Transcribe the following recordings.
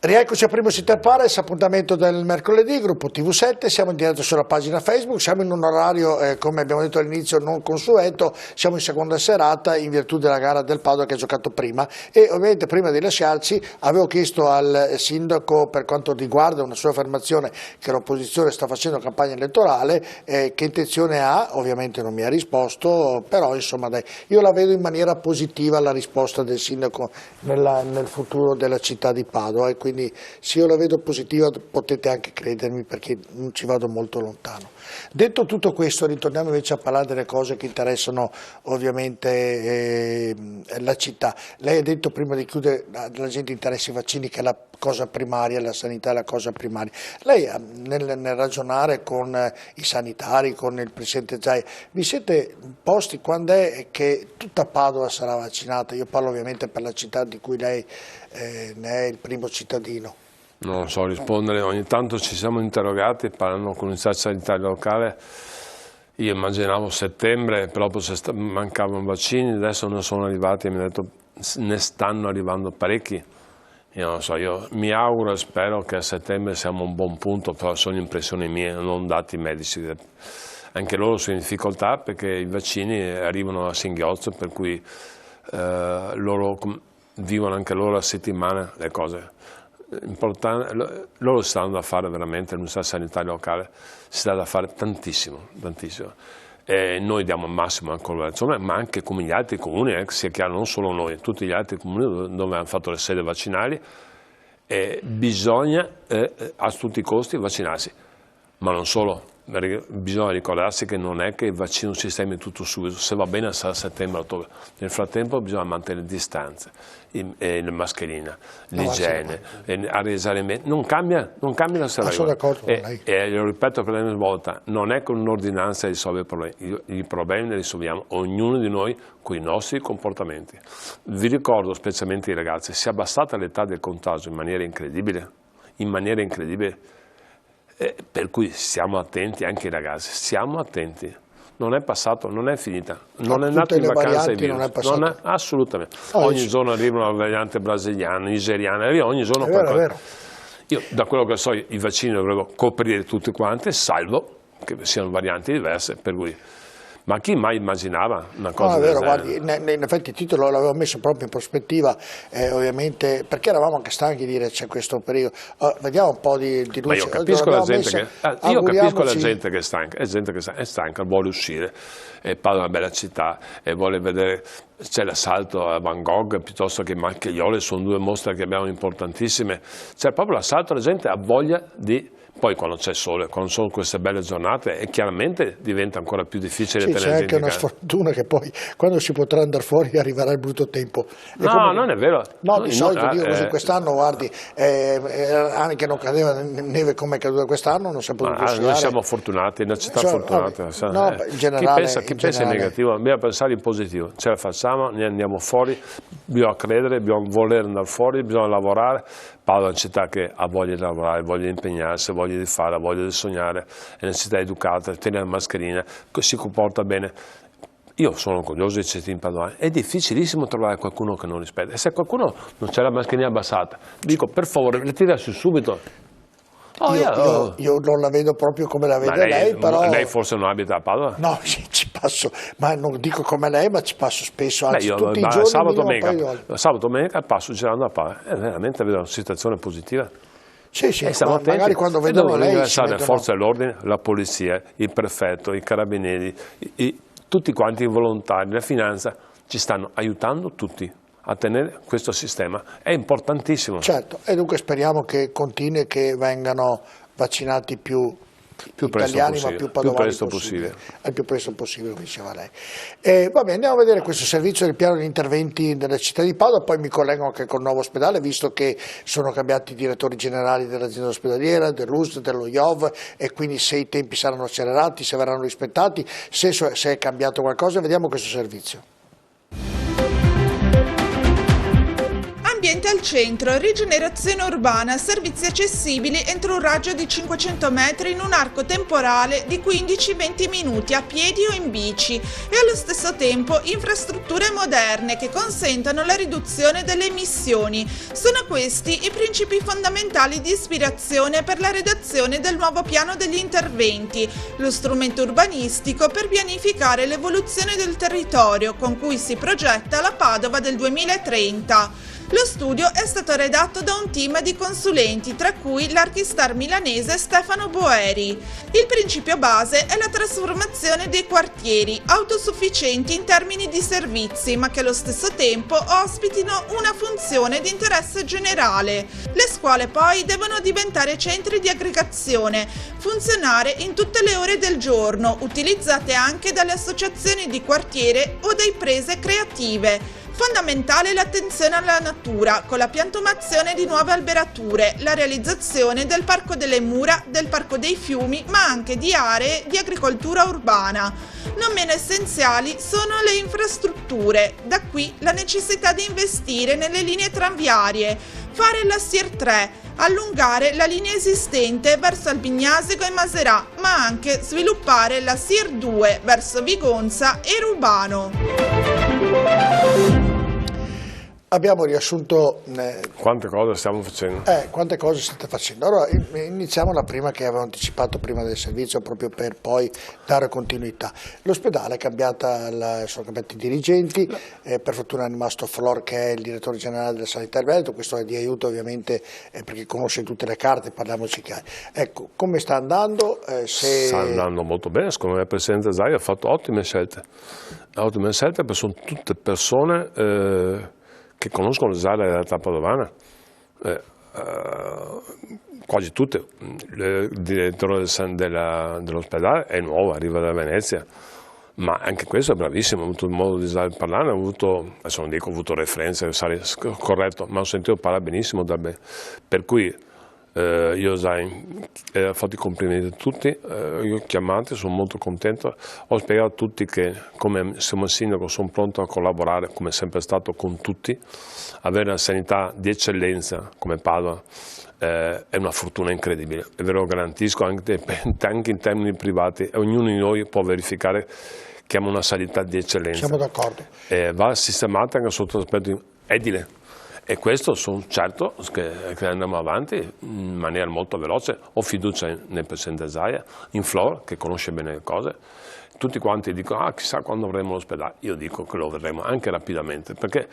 Rieccoci a Primo si Pares, appuntamento del mercoledì, gruppo TV7, siamo in diretta sulla pagina Facebook, siamo in un orario, come abbiamo detto all'inizio, non consueto, siamo in seconda serata in virtù della gara del Padova che ha giocato prima e ovviamente prima di lasciarci avevo chiesto al sindaco per quanto riguarda una sua affermazione che l'opposizione sta facendo campagna elettorale, che intenzione ha, ovviamente non mi ha risposto, però insomma dai, io la vedo in maniera positiva la risposta del sindaco nel futuro della città di Padova e quindi se io la vedo positiva potete anche credermi perché non ci vado molto lontano. Detto tutto questo ritorniamo invece a parlare delle cose che interessano ovviamente la città. Lei ha detto prima di chiudere la gente interessa i vaccini che è la cosa primaria, la sanità è la cosa primaria. Lei nel ragionare con i sanitari, con il Presidente Zaia, vi siete posti quando è che tutta Padova sarà vaccinata? Io parlo ovviamente per la città di cui lei ne è il primo cittadino. Non so rispondere, ogni tanto ci siamo interrogati parlando con il sanitario locale, io immaginavo settembre, però mancavano vaccini, adesso ne sono arrivati e mi hanno detto ne stanno arrivando parecchi. Io non so, io mi auguro e spero che a settembre siamo a un buon punto, però sono impressioni mie, non dati medici. Anche loro sono in difficoltà perché i vaccini arrivano a singhiozzo, per cui loro vivono anche loro a settimana le cose. Loro stanno da fare veramente, l'università sanitaria locale si sta da fare tantissimo, tantissimo. E noi diamo il massimo ancora, insomma, ma anche come gli altri comuni, sia chiaro, non solo noi, tutti gli altri comuni dove hanno fatto le sedi vaccinali, bisogna a tutti i costi vaccinarsi, ma non solo. Bisogna ricordarsi che non è che il vaccino si sistemi tutto subito, se va bene sarà settembre-ottobre, nel frattempo bisogna mantenere le distanze, la mascherina, l'igiene, non cambia la storia. Sono d'accordo con lei. E lo ripeto per la prima volta, non è con un'ordinanza che risolve i problemi, i problemi li risolviamo ognuno di noi con i nostri comportamenti. Vi ricordo specialmente i ragazzi, si è abbassata l'età del contagio in maniera incredibile, per cui stiamo attenti anche ai ragazzi, stiamo attenti, non è passato, non è finita, non è andato in vacanza il virus, assolutamente, ogni giorno arrivano la variante brasiliana, nigeriana, ogni giorno qualcosa. Io da quello che so i vaccini dovrebbero coprire tutti quanti, salvo che siano varianti diverse, per cui... Ma chi mai immaginava una cosa del genere? Guardi, in effetti il titolo l'avevo messo proprio in prospettiva, ovviamente, perché eravamo anche stanchi di dire c'è questo periodo. Vediamo un po' di luce. Ma io capisco la gente che è stanca, è stanca, vuole uscire, parla di una bella città, e vuole vedere, c'è l'assalto a Van Gogh piuttosto che Marchiglione, sono due mostre che abbiamo importantissime, c'è proprio l'assalto, la gente ha voglia di... Poi quando c'è sole, quando sono queste belle giornate, e chiaramente diventa ancora più difficile tenere c'è anche una sfortuna che poi quando si potrà andare fuori arriverà il brutto tempo. No, non è vero. No, di solito dico così, quest'anno guardi, anni che non cadeva neve come è caduta quest'anno, non si è potuto sciare. Noi siamo fortunati, una città fortunata. No, in generale, chi pensa in negativo, bisogna pensare in positivo, ce la facciamo, ne andiamo fuori, bisogna credere, bisogna voler andare fuori, bisogna lavorare. Padova è una città che ha voglia di lavorare, voglia di impegnarsi, voglia di fare, voglia di sognare, è una città educata, tiene la mascherina, si comporta bene. Io sono orgoglioso dei cittadini padovani, è difficilissimo trovare qualcuno che non rispetta, e se qualcuno non c'è la mascherina abbassata, dico per favore, ritira su subito. Io non la vedo proprio come la vede lei, però... Lei forse non abita a Padova? No, ci passo, ma non dico come lei, ma ci passo spesso, anzi tutti i giorni, sabato domenica passo girando a Padova, è veramente vedo una situazione positiva. Sì, magari quando vedono lei... le forze dell'ordine, la polizia, il prefetto, i carabinieri, tutti quanti i volontari, la finanza, ci stanno aiutando tutti a tenere questo sistema, è importantissimo. Certo, e dunque speriamo che continui e che vengano vaccinati più italiani, ma più padovani possibile. Il più presto possibile, come diceva lei. Va bene, andiamo a vedere questo servizio del piano di interventi della città di Padova, poi mi collego anche col nuovo ospedale, visto che sono cambiati i direttori generali dell'azienda ospedaliera, dell'USD, dello IOV, e quindi se i tempi saranno accelerati, se verranno rispettati, se è cambiato qualcosa, vediamo questo servizio. ambiente al centro, rigenerazione urbana, servizi accessibili entro un raggio di 500 metri in un arco temporale di 15-20 minuti a piedi o in bici e allo stesso tempo infrastrutture moderne che consentano la riduzione delle emissioni. Sono questi i principi fondamentali di ispirazione per la redazione del nuovo piano degli interventi, lo strumento urbanistico per pianificare l'evoluzione del territorio con cui si progetta la Padova del 2030. Lo studio è stato redatto da un team di consulenti, tra cui l'archistar milanese Stefano Boeri. Il principio base è la trasformazione dei quartieri, autosufficienti in termini di servizi, ma che allo stesso tempo ospitino una funzione di interesse generale. Le scuole poi devono diventare centri di aggregazione, funzionare in tutte le ore del giorno, utilizzate anche dalle associazioni di quartiere o da imprese creative. Fondamentale l'attenzione alla natura, con la piantumazione di nuove alberature, la realizzazione del Parco delle Mura, del Parco dei Fiumi, ma anche di aree di agricoltura urbana. Non meno essenziali sono le infrastrutture, da qui la necessità di investire nelle linee tranviarie, fare la SIR 3, allungare la linea esistente verso Albignasico e Maserà, ma anche sviluppare la SIR 2 verso Vigonza e Rubano. Abbiamo riassunto quante cose stiamo facendo. Quante cose state facendo. Allora iniziamo la prima che avevo anticipato prima del servizio, proprio per poi dare continuità. L'ospedale sono cambiati i dirigenti, per fortuna è rimasto Flor che è il direttore generale della Sanità del Veneto, questo è di aiuto ovviamente perché conosce tutte le carte, parliamoci chiari. Ecco, come sta andando? Sta andando molto bene, secondo me il Presidente Zaia ha fatto ottime scelte perché sono tutte persone che conoscono già la realtà padovana, quasi tutte. Il direttore dell'ospedale è nuovo, arriva da Venezia, ma anche questo è bravissimo, ha avuto modo di parlare, adesso non dico ho avuto referenze, sarei corretto, ma ho sentito parlare benissimo da me, per cui io ho fatto i complimenti a tutti, io ho chiamato, sono molto contento, ho spiegato a tutti che come sindaco sono pronto a collaborare come sempre stato con tutti, avere una sanità di eccellenza come Padova è una fortuna incredibile, e ve lo garantisco anche in termini privati, ognuno di noi può verificare che abbiamo una sanità di eccellenza. Siamo d'accordo. Va sistemata anche sotto l'aspetto edile. E questo sono certo che andiamo avanti in maniera molto veloce. Ho fiducia nel Presidente Zaia, in Flor che conosce bene le cose. Tutti quanti dicono chissà quando avremo l'ospedale. Io dico che lo vedremo anche rapidamente perché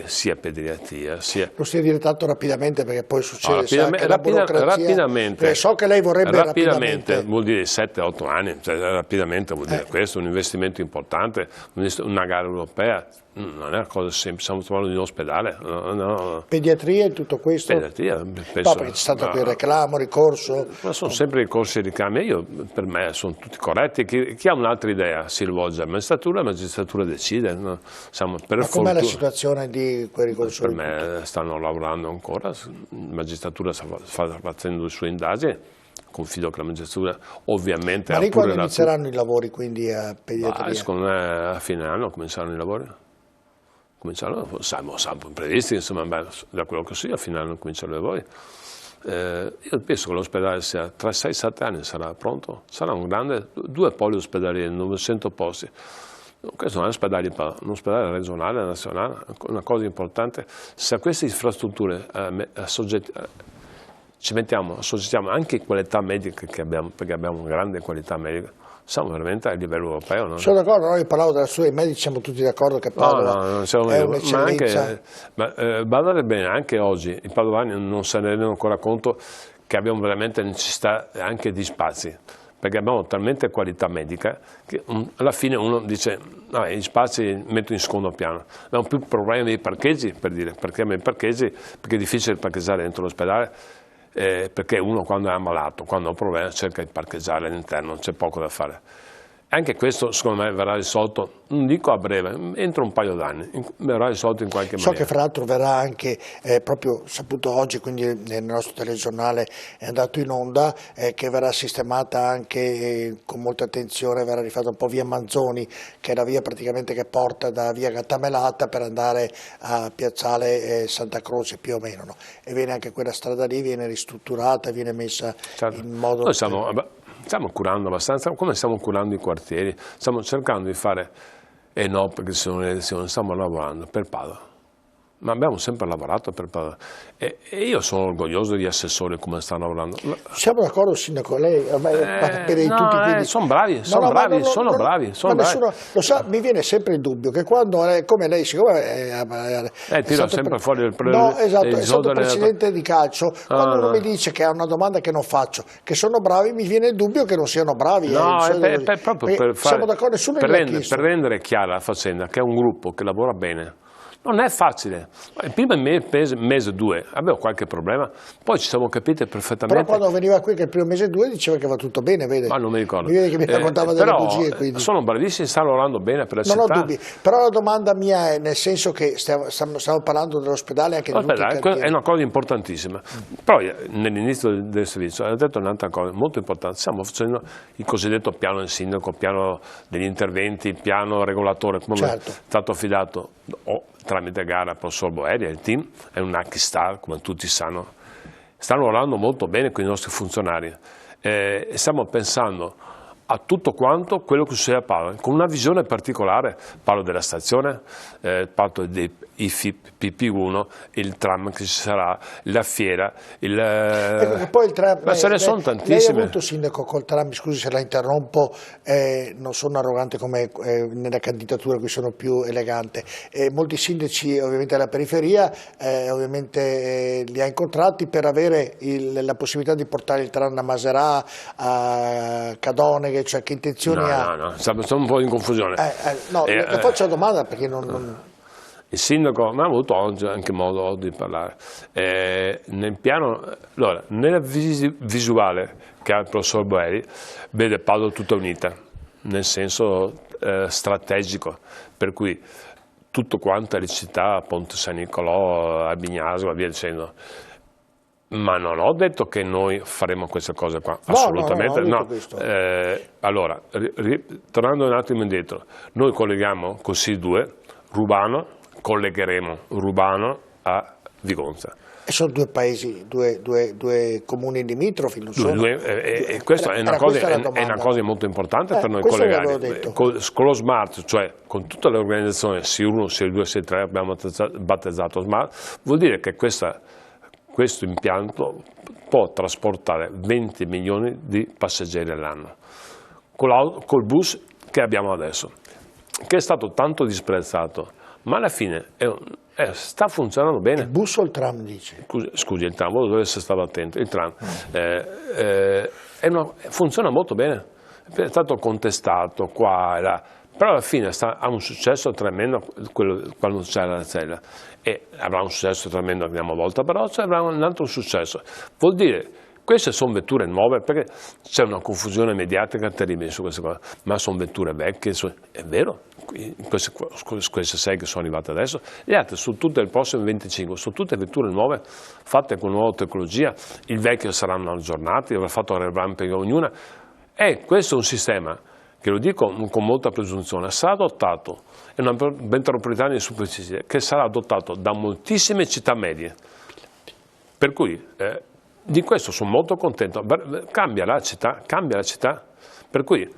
sia pediatria sia... Lo stia dire tanto rapidamente perché poi succede anche la burocrazia. Rapidamente. So che lei vorrebbe rapidamente. Vuol dire 7-8 anni, cioè, rapidamente vuol dire questo, un investimento importante, una gara europea. Non è una cosa semplice, stiamo parlando di un ospedale. No. Pediatria e tutto questo? Pediatria, penso. No, perché c'è stato qui il reclamo, ricorso. Ma sono sempre ricorsi e ricami, per me sono tutti corretti. Chi ha un'altra idea si rivolge alla magistratura, la magistratura decide. No? Ma com'è la situazione di quei ricorsi? Per me stanno lavorando ancora, la magistratura sta facendo le sue indagini. Confido che la magistratura ovviamente... Ma quando inizieranno i lavori quindi a pediatria? Secondo me a fine anno cominceranno i lavori. Siamo previsti, insomma, da quello che sia, a fine anno cominciano i lavori. Io penso che l'ospedale sia tra 6-7 anni sarà pronto, sarà un grande, 2 poli ospedalieri, 900 posti. Questo non è un ospedale regionale, nazionale, una cosa importante. Se a queste infrastrutture assoggettiamo anche qualità medica che abbiamo, perché abbiamo una grande qualità medica, siamo veramente a livello europeo. No? Sono d'accordo, noi parlavo della sua, i medici siamo tutti d'accordo che Padova è un'eccellenza. Badate bene, anche oggi i padovani non se ne rendono ancora conto che abbiamo veramente necessità anche di spazi, perché abbiamo talmente qualità medica che alla fine uno dice gli spazi metto in secondo piano. Abbiamo più problemi dei parcheggi, per dire, perché abbiamo i parcheggi, perché è difficile parcheggiare dentro l'ospedale, perché uno quando è ammalato, quando ha un problema cerca di parcheggiare all'interno, c'è poco da fare. Anche questo secondo me verrà risolto, non dico a breve, entro un paio d'anni, verrà risolto in qualche maniera. So che fra l'altro verrà anche, proprio saputo oggi, quindi nel nostro telegiornale è andato in onda, che verrà sistemata anche con molta attenzione, verrà rifatta un po' via Manzoni, che è la via praticamente che porta da via Gattamelata per andare a piazzale Santa Croce più o meno, no? E viene anche quella strada lì, viene ristrutturata, viene messa in modo... Noi stiamo curando abbastanza, come stiamo curando i quartieri, stiamo cercando di fare, e no perché sono le elezioni, stiamo lavorando per Padova. Ma abbiamo sempre lavorato per Padova e io sono orgoglioso degli assessori come stanno lavorando. Siamo d'accordo, Sindaco, lei sono bravi, sono bravi. Lo sa, mi viene sempre il dubbio che quando, come lei, siccome tiro sempre fuori il no, esatto, è stato presidente di calcio, quando uno mi dice che ha una domanda che non faccio, che sono bravi, mi viene il dubbio che non siano bravi. No, proprio per rendere chiara la faccenda, che è un gruppo che lavora bene. Non è facile. Il primo mese, due, avevo qualche problema, poi ci siamo capiti perfettamente. Però quando veniva qui che il primo mese, due, diceva che va tutto bene, vede? Ma non mi ricordo. Mi vede che mi raccontava delle bugie. Quindi. Sono bravissimi, stanno lavorando bene per la città. Non ho dubbi, però la domanda mia è nel senso che stiamo parlando dell'ospedale anche di è una cosa importantissima. Poi nell'inizio del servizio ho detto un'altra cosa molto importante, stiamo facendo il cosiddetto piano del sindaco, piano degli interventi, piano regolatore, come è stato affidato tramite gara al professor Boeri e il team, è un Lucky Star, come tutti sanno. Stanno lavorando molto bene con i nostri funzionari e stiamo pensando a tutto quanto quello che succede a Padova, con una visione particolare. Parlo della stazione, parlo dei PP1, il tram che ci sarà, la fiera, poi il tram, ma ce ne sono tantissime. Lei ha avuto, Sindaco, col tram, mi scusi se la interrompo, non sono arrogante come nella candidatura, qui sono più elegante. Molti sindaci ovviamente della periferia ovviamente li ha incontrati per avere la possibilità di portare il tram a Maserà, a Cadone, cioè che intenzioni ha? No, siamo un po' in confusione. Le faccio la domanda perché non... Il sindaco mi ha avuto oggi anche modo di parlare. Nel piano, allora, nella visuale che ha il professor Boeri, vede Padova tutta unita, nel senso strategico, per cui tutto quanto le città, Ponte San Nicolò, Albignasco e via dicendo. Ma non ho detto che noi faremo queste cose qua, assolutamente no. Allora, tornando un attimo indietro, noi colleghiamo così collegheremo Rubano a Vigonza. E sono due paesi, due comuni limitrofi, non sono? Questa è una cosa molto importante per noi collegare. Con lo Smart, cioè con tutte le organizzazioni, SI1, SI2, SI3, abbiamo battezzato Smart, vuol dire che questo impianto può trasportare 20 milioni di passeggeri all'anno col bus che abbiamo adesso, che è stato tanto disprezzato, ma alla fine sta funzionando bene. Il bus o il tram, dice? Scusi, il tram, voi dovete essere stato attento. Il tram funziona molto bene, è stato contestato qua e là, però alla fine ha un successo tremendo quando c'è la Cella, e avrà un successo tremendo andiamo a Volta Baroccia, avrà un altro successo. Vuol dire, queste sono vetture nuove, perché c'è una confusione mediatica terribile su queste cose, ma sono vetture vecchie, è vero, queste 6 che sono arrivate adesso, le altre sono tutte il prossimo 25, sono tutte vetture nuove, fatte con nuova tecnologia, il vecchio saranno aggiornati, avrà fatto il revamping ognuna, e questo è un sistema che, lo dico con molta presunzione, sarà adottato, è una metropolitana di superficie che sarà adottato da moltissime città medie, per cui di questo sono molto contento. Cambia la città, per cui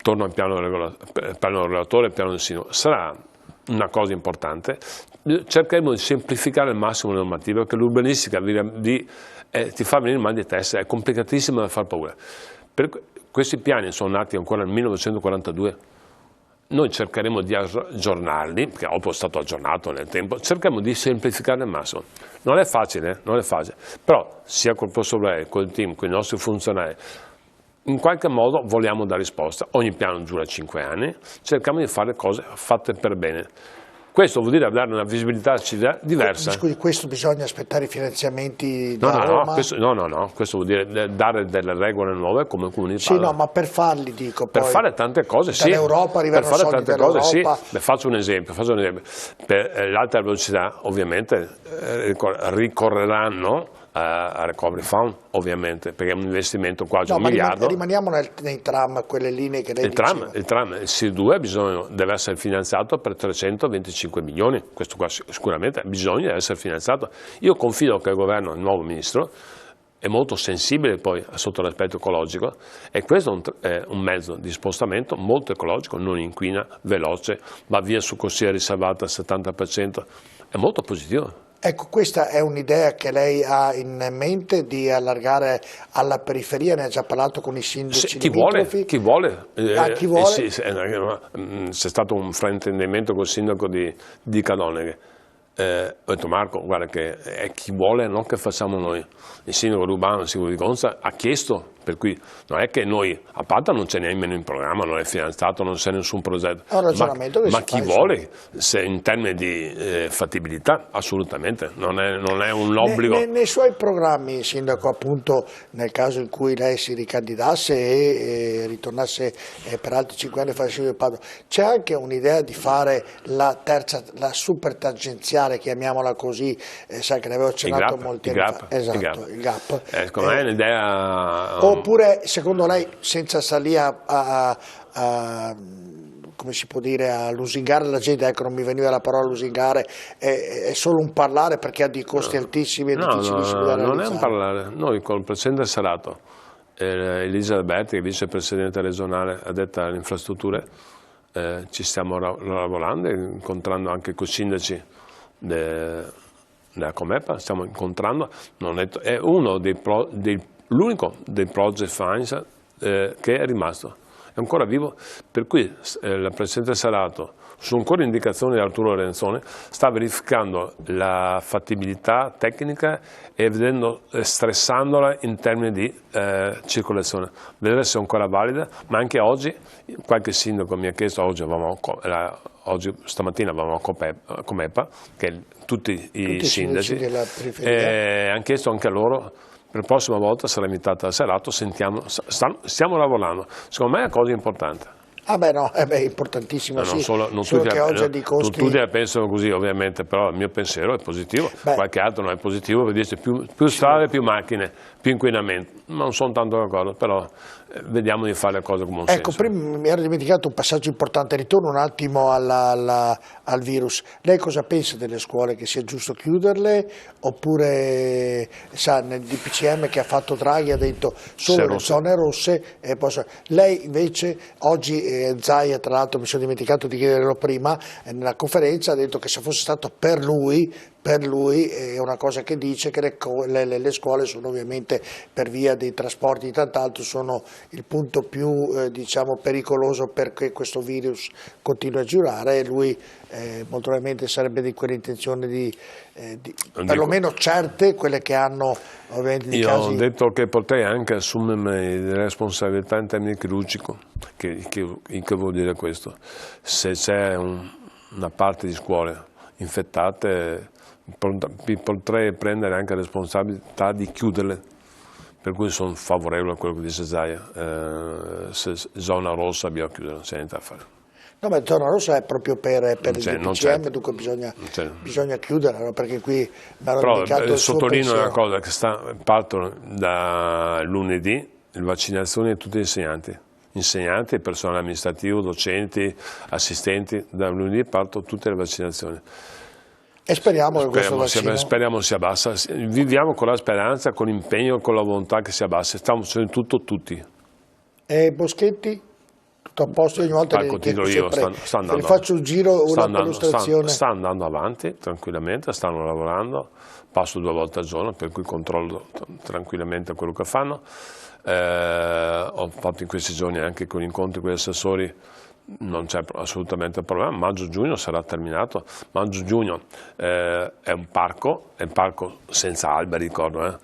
torno al piano regolatore, al piano del sindaco, sarà una cosa importante. Cercheremo di semplificare al massimo le normative, perché l'urbanistica ti fa venire mal di testa, è complicatissima da far paura. Questi piani sono nati ancora nel 1942, noi cercheremo di aggiornarli, perché dopo è stato aggiornato nel tempo, cercheremo di semplificare al massimo. Non è facile, però sia col professor Boeri, col team, con i nostri funzionari, in qualche modo vogliamo dare risposta. Ogni piano dura 5 anni, cerchiamo di fare cose fatte per bene. Questo vuol dire dare una visibilità diversa. Scusi, questo bisogna aspettare i finanziamenti No, da Roma? Questo vuol dire dare delle regole nuove come comunità. Sì, no, ma per farli dico per poi, fare tante cose, sì. Dall'Europa arrivano per fare soldi tante cose, sì. dall'Europa. Beh, faccio un esempio. Per l'alta velocità, ovviamente, ricorreranno a Recovery Fund, ovviamente, perché è un investimento quasi un miliardo. Rimaniamo nei tram, quelle linee che lei diceva. Il C2 deve essere finanziato per 325 milioni, questo qua sicuramente bisogna essere finanziato. Io confido che il governo, il nuovo ministro, è molto sensibile poi sotto l'aspetto ecologico, e questo è un mezzo di spostamento molto ecologico, non inquina, veloce, va via su corsia riservata al 70%, è molto positivo. Ecco, questa è un'idea che lei ha in mente di allargare alla periferia, ne ha già parlato con i sindaci limitrofi? Chi vuole. Chi vuole? Sì, c'è stato un fraintendimento col sindaco di Cadoneghe. Ho detto: Marco, guarda che è chi vuole, non che facciamo noi. Il sindaco urbano, il sindaco di Conza, ha chiesto, per cui non è che noi, a parte non c'è nemmeno in programma, non è finanziato, non c'è nessun progetto, ma chi vuole, se in termini di fattibilità, assolutamente, non è un obbligo. Nei suoi programmi, sindaco, appunto, nel caso in cui lei si ricandidasse e ritornasse per altri 5 anni a fare il sindaco di Padova, c'è anche un'idea di fare la super tangenziale, chiamiamola così, sa che ne avevo accennato molti anni fa. Esatto, il GAP. Secondo me è un'idea. Oppure, secondo lei, senza stare lì come si può dire, a lusingare la gente, ecco, non mi veniva la parola lusingare, è solo un parlare perché ha dei costi altissimi e difficilissimi da realizzare? Non è un parlare. Noi con il presidente Sarato, Elisa Alberti, che è vicepresidente regionale addetta alle infrastrutture, ci stiamo lavorando, incontrando anche con i sindaci della Comepa, stiamo incontrando, è uno l'unico dei project finance che è rimasto, è ancora vivo, per cui il Presidente Sarato, su ancora indicazione di Arturo Lorenzoni, sta verificando la fattibilità tecnica e stressandola in termini di circolazione, vedere se è ancora valida, ma anche oggi qualche sindaco mi ha chiesto, stamattina avevamo a Comepa, che tutti i sindaci hanno chiesto anche a loro. Per la prossima volta sarà invitata al Serato, stiamo lavorando. Secondo me è una cosa importante. Ah beh no, è importantissimo, non sì, solo che oggi ha dei costi. Tutti la pensano così ovviamente, però il mio pensiero è positivo, qualche altro non è positivo, perché dice più strade, più macchine, più inquinamento. Non sono tanto d'accordo, però vediamo di fare le cose come un senso. Ecco, prima mi ero dimenticato un passaggio importante, ritorno un attimo al virus. Lei cosa pensa delle scuole, che sia giusto chiuderle, oppure sa, nel DPCM che ha fatto Draghi ha detto solo le zone rosse, lei invece oggi Zaia, tra l'altro mi sono dimenticato di chiederlo prima, nella conferenza ha detto che se fosse stato per lui è una cosa che dice che le scuole sono ovviamente, per via dei trasporti e tant'altro, sono il punto più diciamo pericoloso perché questo virus continua a girare, e lui molto probabilmente sarebbe di quell'intenzione di perlomeno certe, quelle che hanno ovviamente Io ho detto che potrei anche assumermi le responsabilità in termini chirurgico. Che vuol dire questo? Se c'è una parte di scuole infettate, potrei prendere anche la responsabilità di chiuderle, per cui sono favorevole a quello che dice Zaia. Se zona rossa abbiamo chiudere, non c'è niente da fare. No, ma zona rossa è proprio per il DPCM, dunque bisogna chiuderla, perché qui mi hanno indicato il suo sottolineo pensiero. una cosa, che partono da lunedì le vaccinazioni di tutti gli insegnanti, personale amministrativo, docenti, assistenti, da lunedì partono tutte le vaccinazioni. E speriamo che questo vaccino... Speriamo si abbassa, viviamo con la speranza, con l'impegno, con la volontà che si abbassi, stiamo facendo tutto tutti. E Boschetti? Tutto a posto? Ogni volta le faccio un giro, una illustrazione. Sta andando avanti tranquillamente, stanno lavorando, passo 2 volte al giorno, per cui controllo tranquillamente quello che fanno. Ho fatto in questi giorni anche con incontri con gli assessori, non c'è assolutamente problema. Maggio-giugno sarà terminato. Maggio-giugno è un parco senza alberi, ricordo,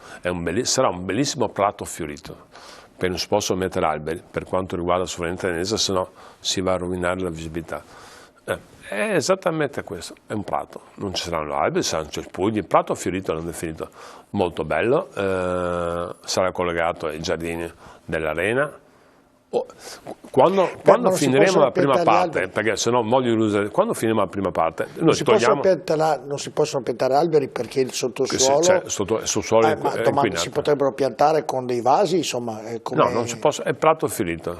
sarà un bellissimo prato fiorito, perché non si possono mettere alberi per quanto riguarda la sovranità, se no si va a rovinare la visibilità. È esattamente questo, è un prato, non ci saranno alberi, saranno cespugli, il prato fiorito l'hanno definito molto bello, sarà collegato ai giardini dell'arena. Quando finiremo la prima parte, perché se no voglio illudere, quando finiremo la prima parte, noi togliamo... Non si possono piantare alberi perché il sottosuolo... Cioè, sottosuolo è inquinato. Si potrebbero piantare con dei vasi, insomma... No, non si può, è prato fiorito.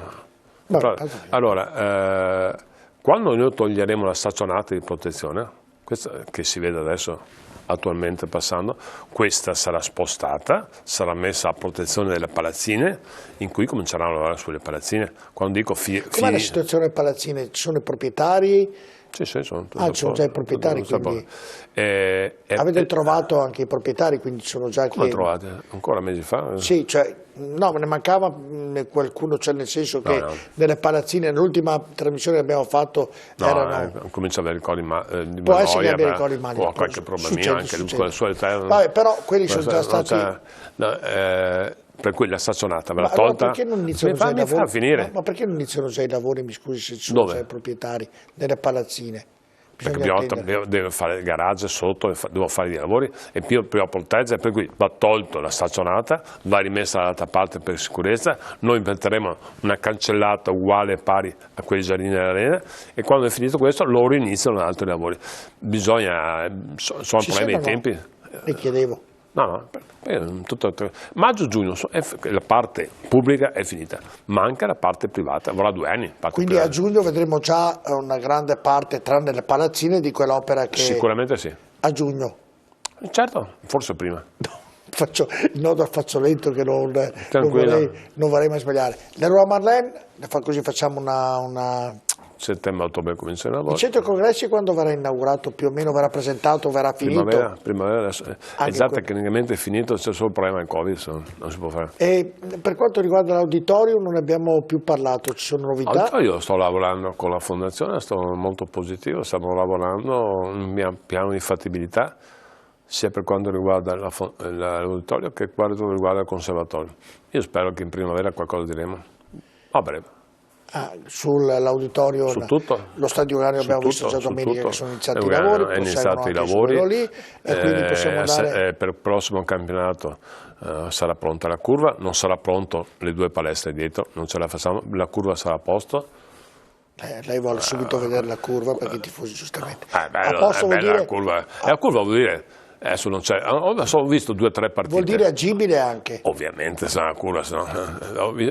Allora, quando noi toglieremo la staccionata di protezione, questa che si vede adesso attualmente passando, questa sarà spostata, sarà messa a protezione delle palazzine, in cui cominceranno a lavorare sulle palazzine. Quando dico com'è la situazione delle palazzine? Ci sono i proprietari? Sì, sono sono già i proprietari, quindi avete trovato anche i proprietari, quindi sono già... Come trovate? Ancora mesi fa? Sì, cioè, no, ne mancava qualcuno, cioè nel senso che nelle palazzine, nell'ultima trasmissione che abbiamo fatto erano... comincia ad avere ricordi di può essere che abbia ricordi mali, o qualche problemino anche con le sue età. Vabbè, però quelli sono già stati... per cui la stazionata ve l'ha tolta. Ma perché non iniziano già i lavori? Finire. Ma perché non iniziano già i lavori, mi scusi, se ci sono già i proprietari nelle palazzine? Perché devo fare il garage sotto, devo fare i lavori e più protegge, per cui va tolto la stazionata, va rimessa dall'altra parte per sicurezza, noi inventeremo una cancellata uguale e pari a quei giardini dell'arena e quando è finito questo loro iniziano altri lavori. Bisogna, sono problemi dei tempi. Mi chiedevo. No, maggio-giugno la parte pubblica è finita, manca la parte privata, vorrà 2 anni. Quindi a giugno vedremo già una grande parte, tranne le palazzine, di quell'opera che... Sicuramente sì. A giugno? Certo, forse prima. No, faccio il nodo al fazzoletto che non vorrei mai sbagliare. Leroy Merlin, così facciamo una... Settembre-ottobre comincia il lavoro. Il centro congressi quando verrà inaugurato? Più o meno verrà presentato, verrà finito? Primavera adesso. È già tecnicamente finito, c'è solo il problema del Covid, non si può fare. E per quanto riguarda l'auditorium non ne abbiamo più parlato, ci sono novità? Io sto lavorando con la fondazione, sto molto positivo, stiamo lavorando un mio piano di fattibilità, sia per quanto riguarda l'auditorio che per quanto riguarda il conservatorio. Io spero che in primavera qualcosa diremo, a breve. Sull'auditorio, su tutto, lo stadio Oranio abbiamo visto già domenica che sono iniziati i lavori, e quindi possiamo andare... per il prossimo campionato sarà pronta la curva, non sarà pronto le 2 palestre dietro, non ce la facciamo, la curva sarà a posto. Lei vuole subito vedere la curva perché i tifosi giustamente... La curva vuol dire... Adesso non c'è, ho solo visto 2 o 3 partite. Vuol dire agibile anche? Ovviamente sarà una curva,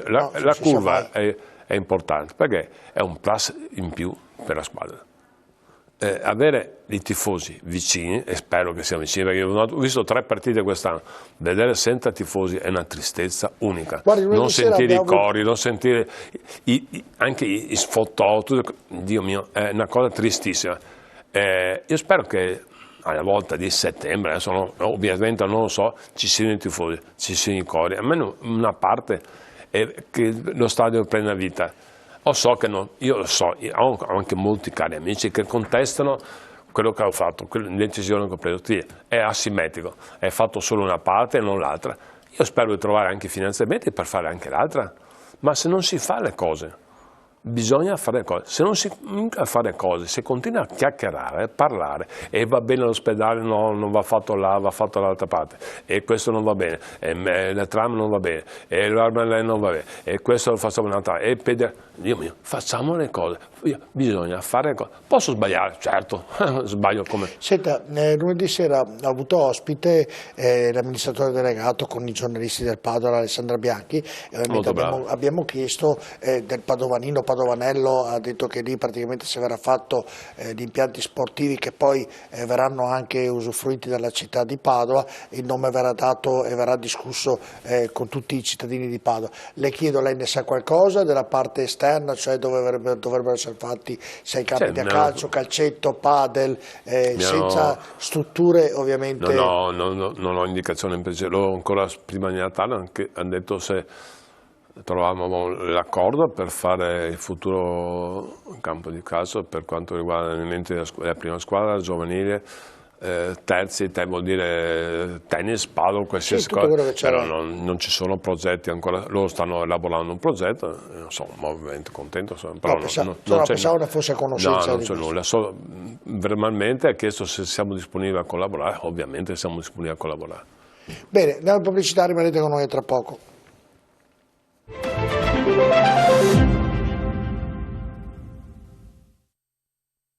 la curva è importante perché è un plus in più per la squadra. Avere i tifosi vicini, e spero che siano vicini, perché ho visto 3 partite quest'anno, vedere senza tifosi è una tristezza unica. Guardi, non sentire i cori, non sentire anche i sfottò, Dio mio, è una cosa tristissima. Io spero che alla volta di settembre, adesso ovviamente non lo so, ci siano i tifosi, ci siano i cori, almeno una parte che lo stadio prenda vita. Io lo so, ho anche molti cari amici che contestano quello che ho fatto, le decisioni che ho preso. È asimmetrico, è fatto solo una parte e non l'altra. Io spero di trovare anche finanziamenti per fare anche l'altra, ma se non si fa le cose, bisogna fare cose. Se non si comincia a fare cose, se continua a chiacchierare, a parlare, e va bene l'ospedale, no, non va fatto là, va fatto dall'altra parte, e questo non va bene, e la tram non va bene, e l'Armelen non va bene, e questo lo facciamo un'altra, e Dio mio, facciamo le cose, bisogna fare cose. Posso sbagliare, certo, sbaglio come... Senta, lunedì sera ho avuto ospite l'amministratore delegato con i giornalisti del Padova, Alessandra Bianchi, e ovviamente abbiamo chiesto del Padovanello, ha detto che lì praticamente si verrà fatto gli impianti sportivi che poi verranno anche usufruiti dalla città di Padova, il nome verrà dato e verrà discusso con tutti i cittadini di Padova. Le chiedo, lei ne sa qualcosa della parte esterna, cioè dove dovrebbero essere fatti 6 campi da calcio, calcetto, padel, senza strutture ovviamente... Non ho indicazione, ancora prima di Natale hanno detto se trovavamo l'accordo per fare il futuro campo di calcio per quanto riguarda gli elementi della prima squadra, giovanile, terzi, vuol dire tennis, padel, qualsiasi cosa, però non ci sono progetti ancora, loro stanno elaborando un progetto, sono ovviamente contento, però pensavo ne fosse a conoscenza. No, non c'è nulla, verbalmente ha chiesto se siamo disponibili a collaborare, ovviamente siamo disponibili a collaborare. Bene, andiamo in pubblicità, rimanete con noi tra poco.